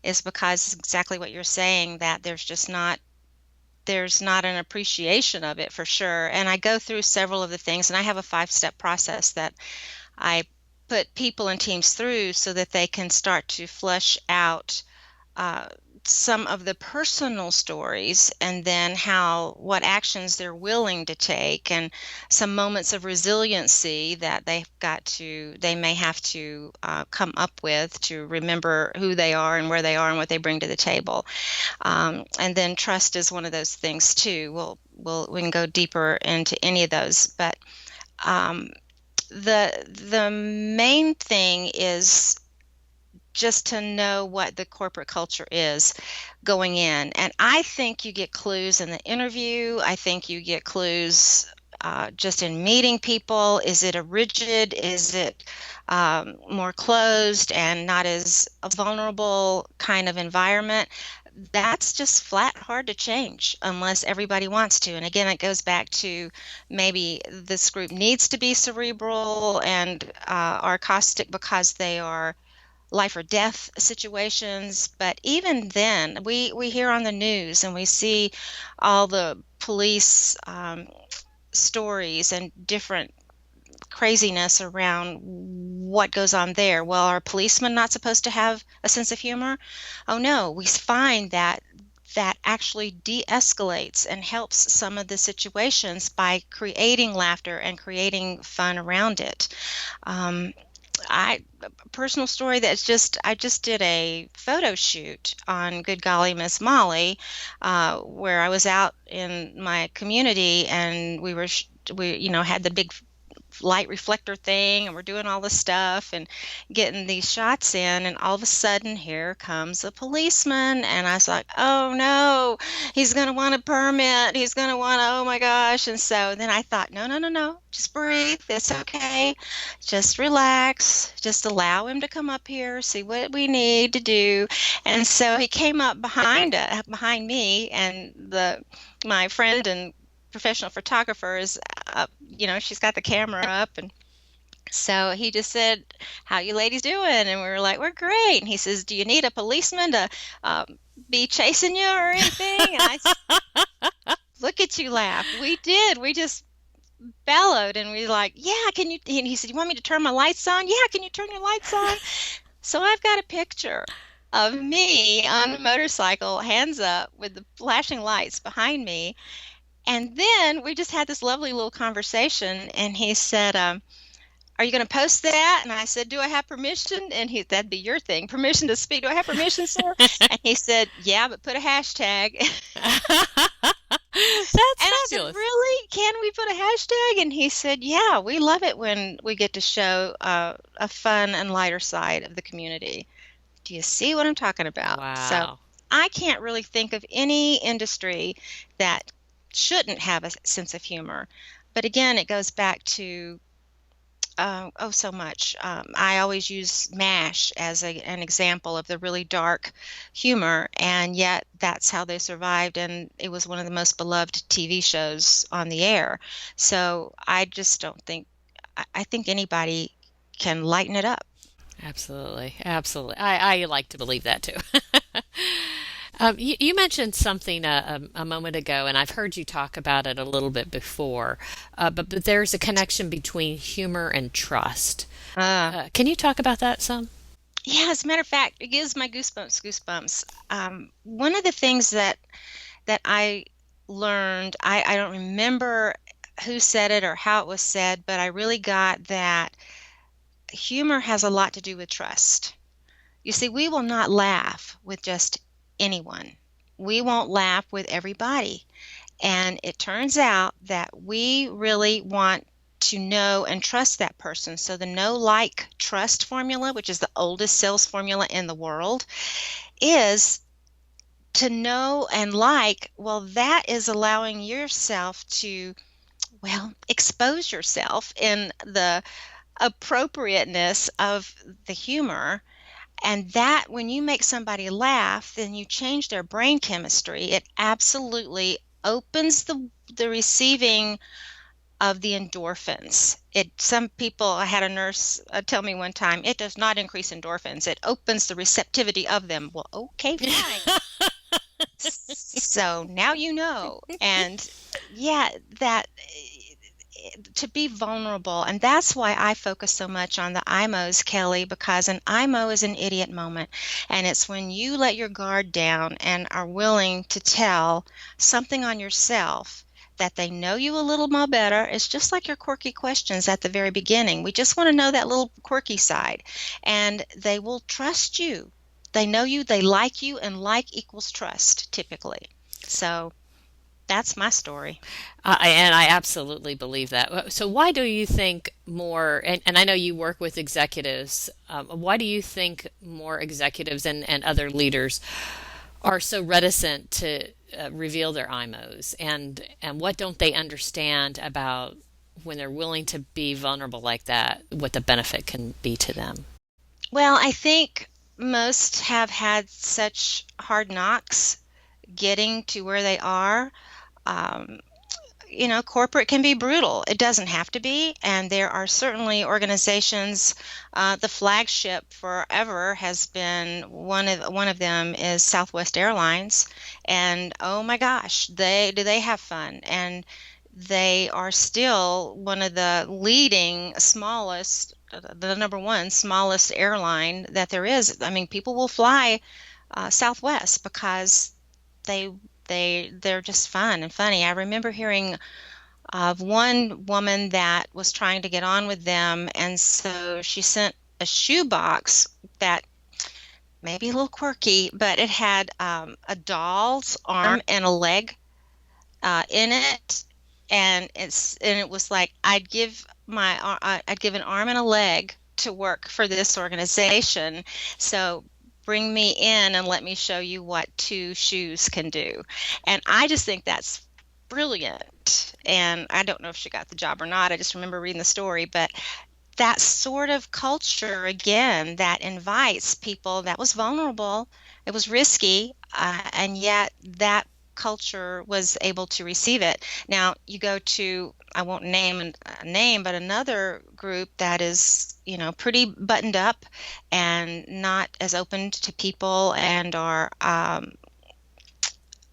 is because exactly what you're saying, that there's not an appreciation of it for sure. And I go through several of the things, and I have a 5-step process that I put people and teams through so that they can start to flesh out uh, some of the personal stories, and then what actions they're willing to take, and some moments of resiliency that they may have to come up with to remember who they are and where they are and what they bring to the table. And then trust is one of those things too. We can go deeper into any of those, but um, the main thing is just to know what the corporate culture is going in. And I think you get clues in the interview. I think you get clues just in meeting people. Is it a rigid? Is it more closed and not as a vulnerable kind of environment? That's just flat hard to change unless everybody wants to. And again, it goes back to maybe this group needs to be cerebral and are caustic because they are life or death situations. But even then, we hear on the news and we see all the police stories and different craziness around what goes on there. Well, are policemen not supposed to have a sense of humor? Oh no, we find that actually de-escalates and helps some of the situations by creating laughter and creating fun around it. A personal story I just did a photo shoot on Good Golly Miss Molly, where I was out in my community, and we had the big light reflector thing, and we're doing all this stuff and getting these shots in, and all of a sudden here comes a policeman, and I was like, oh no, he's going to want a permit, he's going to want oh my gosh. And so then I thought, no, no, no, no, just breathe, it's okay, just relax, just allow him to come up here, see what we need to do. And so he came up behind me, and my friend and professional photographer is up, she's got the camera up, and so he just said, how you ladies doing? And we were like, we're great. And he says, do you need a policeman to be chasing you or anything? And I said, look at you laugh. We did. We just bellowed, and we like, yeah, can you? And he said, you want me to turn my lights on? Yeah, can you turn your lights on? So I've got a picture of me on a motorcycle, hands up, with the flashing lights behind me. And then we just had this lovely little conversation, and he said, are you going to post that? And I said, do I have permission? And that'd be your thing, permission to speak. Do I have permission, sir? And he said, yeah, but put a hashtag. That's and I fabulous. said, really? Can we put a hashtag? And he said, yeah, we love it when we get to show a fun and lighter side of the community. Do you see what I'm talking about? Wow. So I can't really think of any industry that shouldn't have a sense of humor. But again, it goes back to so much. I always use MASH as an example of the really dark humor, and yet that's how they survived, and it was one of the most beloved TV shows on the air. So I just don't think, I think anybody can lighten it up. Absolutely. Absolutely. I like to believe that too. You mentioned something a moment ago, and I've heard you talk about it a little bit before, but there's a connection between humor and trust. Can you talk about that some? Yeah, as a matter of fact, it gives my goosebumps. One of the things that I learned, I don't remember who said it or how it was said, but I really got that humor has a lot to do with trust. You see, we will not laugh with just anyone. We won't laugh with everybody. And it turns out that we really want to know and trust that person. So the know, like, trust formula, which is the oldest sales formula in the world, is to know and like. Well, that is allowing yourself to, well, expose yourself in the appropriateness of the humor. And that when you make somebody laugh, then you change their brain chemistry. It absolutely opens the receiving of the endorphins. Some people, I had a nurse tell me one time, it does not increase endorphins. It opens the receptivity of them. Well, okay, fine. So now you know. And yeah, that to be vulnerable. And that's why I focus so much on the IMOs, Kelly, because an IMO is an idiot moment. And it's when you let your guard down and are willing to tell something on yourself that they know you a little more better. It's just like your quirky questions at the very beginning. We just want to know that little quirky side. And they will trust you. They know you, they like you, and like equals trust, typically. So that's my story. And I absolutely believe that. So, why do you think more, and I know you work with executives, why do you think more executives and other leaders are so reticent to reveal their IMOs? And what don't they understand about when they're willing to be vulnerable like that, what the benefit can be to them? Well, I think most have had such hard knocks getting to where they are. Um, Corporate can be brutal. It doesn't have to be. And there are certainly organizations. The flagship forever has been one of them is Southwest Airlines, and oh my gosh, they have fun, and they are still one of the leading smallest, the number one smallest airline that there is. I mean, people will fly Southwest because they they're just fun and funny. I remember hearing of one woman that was trying to get on with them, and so she sent a shoebox that may be a little quirky, but it had a doll's arm and a leg in it, and it was like I'd give an arm and a leg to work for this organization. So bring me in and let me show you what two shoes can do. And I just think that's brilliant. And I don't know if she got the job or not. I just remember reading the story, but that sort of culture, again, that invites people, that was vulnerable, it was risky, and yet that culture was able to receive it. Now you go to, I won't name a name, but another group that is, pretty buttoned up and not as open to people and are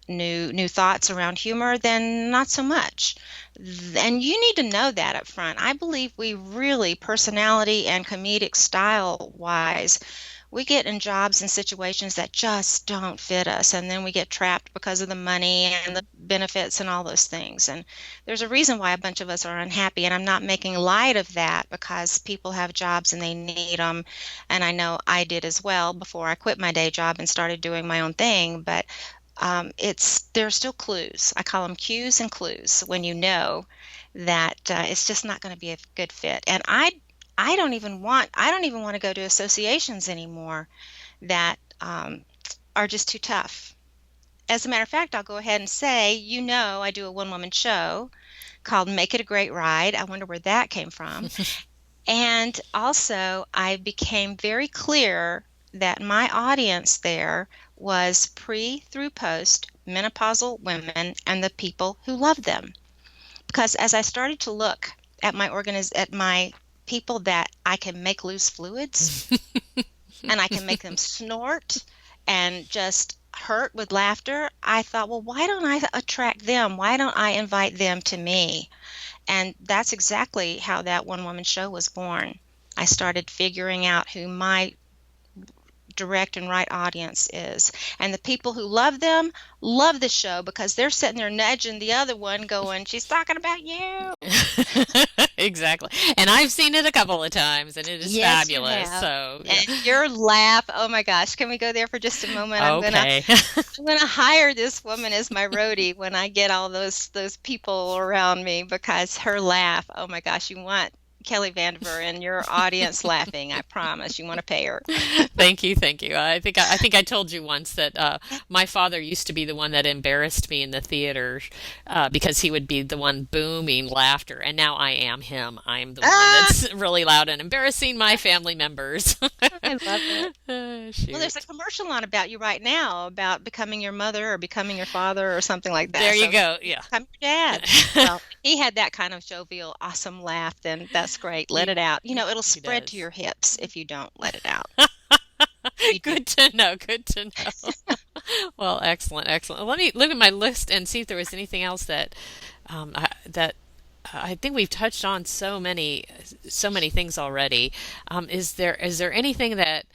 new thoughts around humor, then not so much. And you need to know that up front. I believe we really, personality and comedic style wise, we get in jobs and situations that just don't fit us, and then we get trapped because of the money and the benefits and all those things. And there's a reason why a bunch of us are unhappy, and I'm not making light of that, because people have jobs and they need them, and I know I did as well before I quit my day job and started doing my own thing. But there are still clues. I call them cues and clues when you know that it's just not going to be a good fit. And I don't even want to go to associations anymore that are just too tough. As a matter of fact, I'll go ahead and say, I do a one-woman show called Make It a Great Ride. I wonder where that came from. And also, I became very clear that my audience there was pre through post menopausal women and the people who love them. Because as I started to look at my people that I can make loose fluids and I can make them snort and just hurt with laughter, I thought, well, why don't I attract them? Why don't I invite them to me? And that's exactly how that one woman show was born. I started figuring out who my direct and right audience is. And the people who love them love the show because they're sitting there nudging the other one going, she's talking about you. Exactly. And I've seen it a couple of times and it is Yes, you fabulous. have. So, yeah. And your laugh, oh my gosh, can we go there for just a moment? Okay. I'm gonna hire this woman as my roadie when I get all those people around me because her laugh, oh my gosh, you want Kelly Vandever and your audience laughing. I promise. You want to pay her. Thank you, thank you. I think I told you once that my father used to be the one that embarrassed me in the theater because he would be the one booming laughter, and now I am him. I'm the one that's really loud and embarrassing my family members. I love it. Shoot. Well, there's a commercial on about you right now about becoming your mother or becoming your father or something like that. There you go. Yeah. Become your dad. Well, he had that kind of jovial, awesome laugh. Then that's great. Let it out. It'll spread to your hips if you don't let it out. Good to know. Good to know. Well, excellent, excellent. Let me look at my list and see if there was anything else that I think we've touched on so many things already. Is there anything that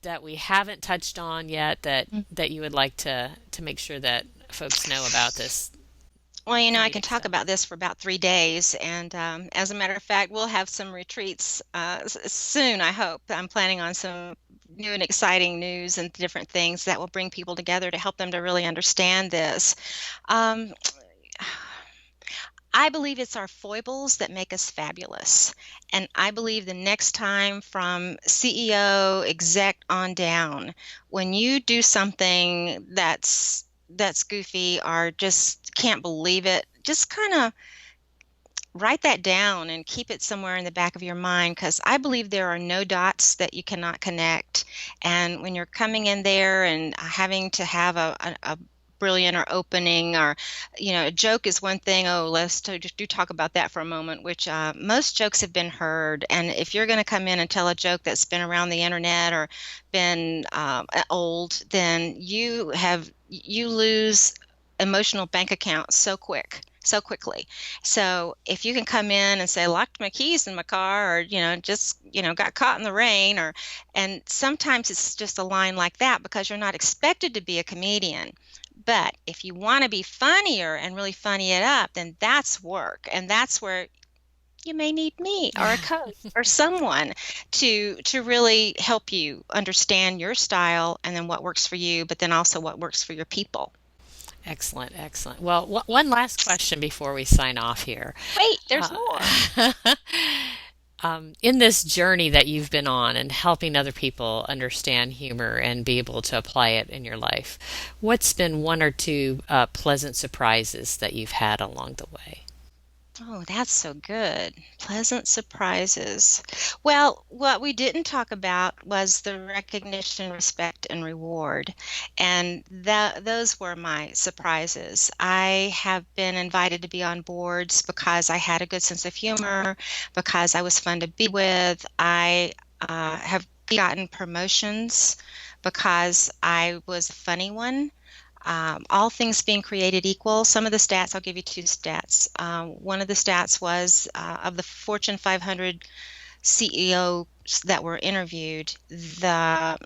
that we haven't touched on yet that you would like to make sure that folks know about this? Well, I can talk about this for about 3 days, and as a matter of fact, we'll have some retreats soon, I hope. I'm planning on some new and exciting news and different things that will bring people together to help them to really understand this. Um, I believe it's our foibles that make us fabulous. And I believe the next time from CEO, exec on down, when you do something that's goofy or just can't believe it, just kind of write that down and keep it somewhere in the back of your mind, because I believe there are no dots that you cannot connect. And when you're coming in there and having to have a brilliant or opening, or a joke is one thing. Let's talk about that for a moment, which most jokes have been heard. And if you're going to come in and tell a joke that's been around the internet or been old, then you lose emotional bank accounts so quickly. So if you can come in and say, locked my keys in my car, or just got caught in the rain, and sometimes it's just a line like that because you're not expected to be a comedian. But if you want to be funnier and really funny it up, then that's work. And that's where you may need me or a coach or someone to really help you understand your style, and then what works for you, but then also what works for your people. Excellent, excellent. Well, one last question before we sign off here. Wait, there's more. In this journey that you've been on and helping other people understand humor and be able to apply it in your life, what's been one or two pleasant surprises that you've had along the way? Oh, that's so good. Pleasant surprises. Well, what we didn't talk about was the recognition, respect, and reward. And those were my surprises. I have been invited to be on boards because I had a good sense of humor, because I was fun to be with. I have gotten promotions because I was a funny one. All things being created equal, some of the stats, I'll give you 2 stats. One of the stats was of the Fortune 500 CEOs that were interviewed, the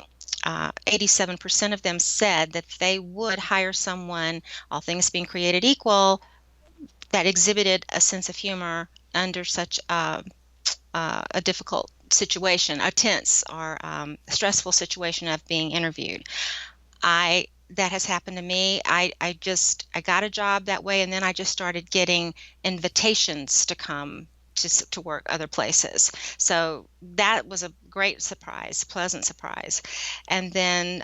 87% of them said that they would hire someone, all things being created equal, that exhibited a sense of humor under such a difficult situation, a tense or stressful situation of being interviewed. That has happened to me. I got a job that way, and then I just started getting invitations to come to work other places. So that was a great surprise, pleasant surprise. And then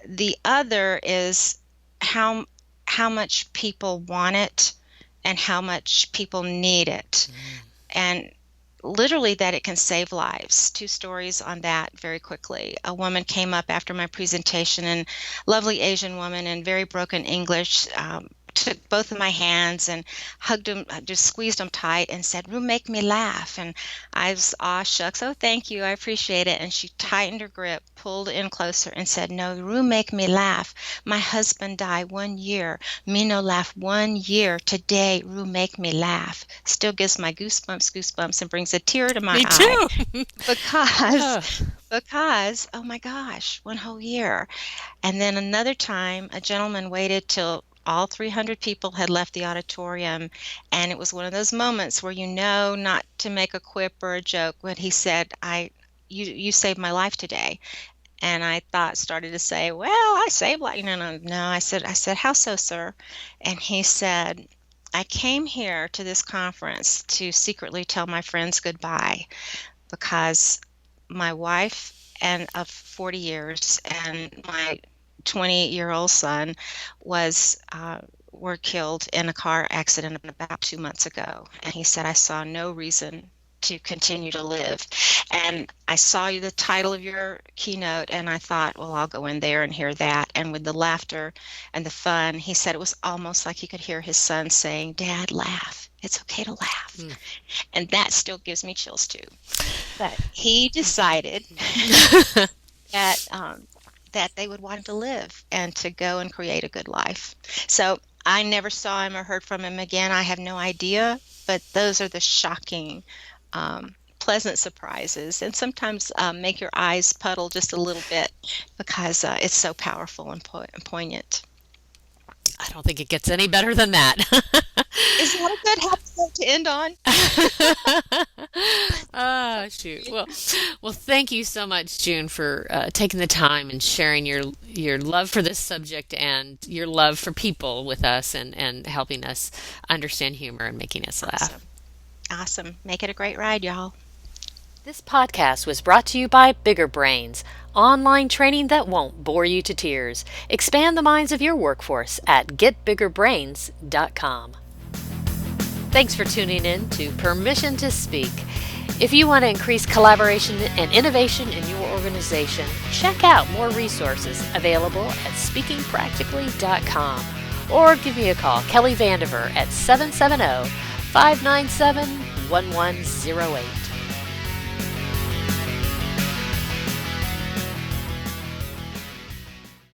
the other is how much people want it and how much people need it. And literally that it can save lives. 2 stories on that very quickly. A woman came up after my presentation, and lovely Asian woman in very broken English, took both of my hands and hugged them, just squeezed them tight, and said, "Rue, make me laugh." And I was, "Aw, shucks, oh, thank you, I appreciate it." And she tightened her grip, pulled in closer, and said, "No, Rue, make me laugh. My husband died 1 year. Me no laugh 1 year. Today, Rue, make me laugh." Still gives my goosebumps, and brings a tear to my eye. Me too. Because because, oh my gosh, one whole year. And then another time, a gentleman waited till all 300 people had left the auditorium, and it was one of those moments where you know not to make a quip or a joke. When he said, you saved my life today. And I started to say, well, I saved life. No. I said, how so, sir? And he said, I came here to this conference to secretly tell my friends goodbye because my wife and of 40 years and my 20-year-old son were killed in a car accident about 2 months ago. And he said, I saw no reason to continue to live. And I saw the title of your keynote, and I thought, well, I'll go in there and hear that. And with the laughter and the fun, he said it was almost like he could hear his son saying, Dad, laugh. It's okay to laugh. And that still gives me chills too. But he decided that they would want to live and to go and create a good life. So I never saw him or heard from him again. I have no idea, but those are the shocking, pleasant surprises, and sometimes make your eyes puddle just a little bit because it's so powerful and poignant. I don't think it gets any better than that. Is that a good happy note to end on? Shoot. Well, thank you so much, June, for taking the time and sharing your love for this subject and your love for people with us and helping us understand humor and making us laugh. Awesome. Make it a great ride, y'all. This podcast was brought to you by Bigger Brains, online training that won't bore you to tears. Expand the minds of your workforce at getbiggerbrains.com. Thanks for tuning in to Permission to Speak. If you want to increase collaboration and innovation in your organization, check out more resources available at speakingpractically.com or give me a call, Kelly Vandever, at 770-597-1108.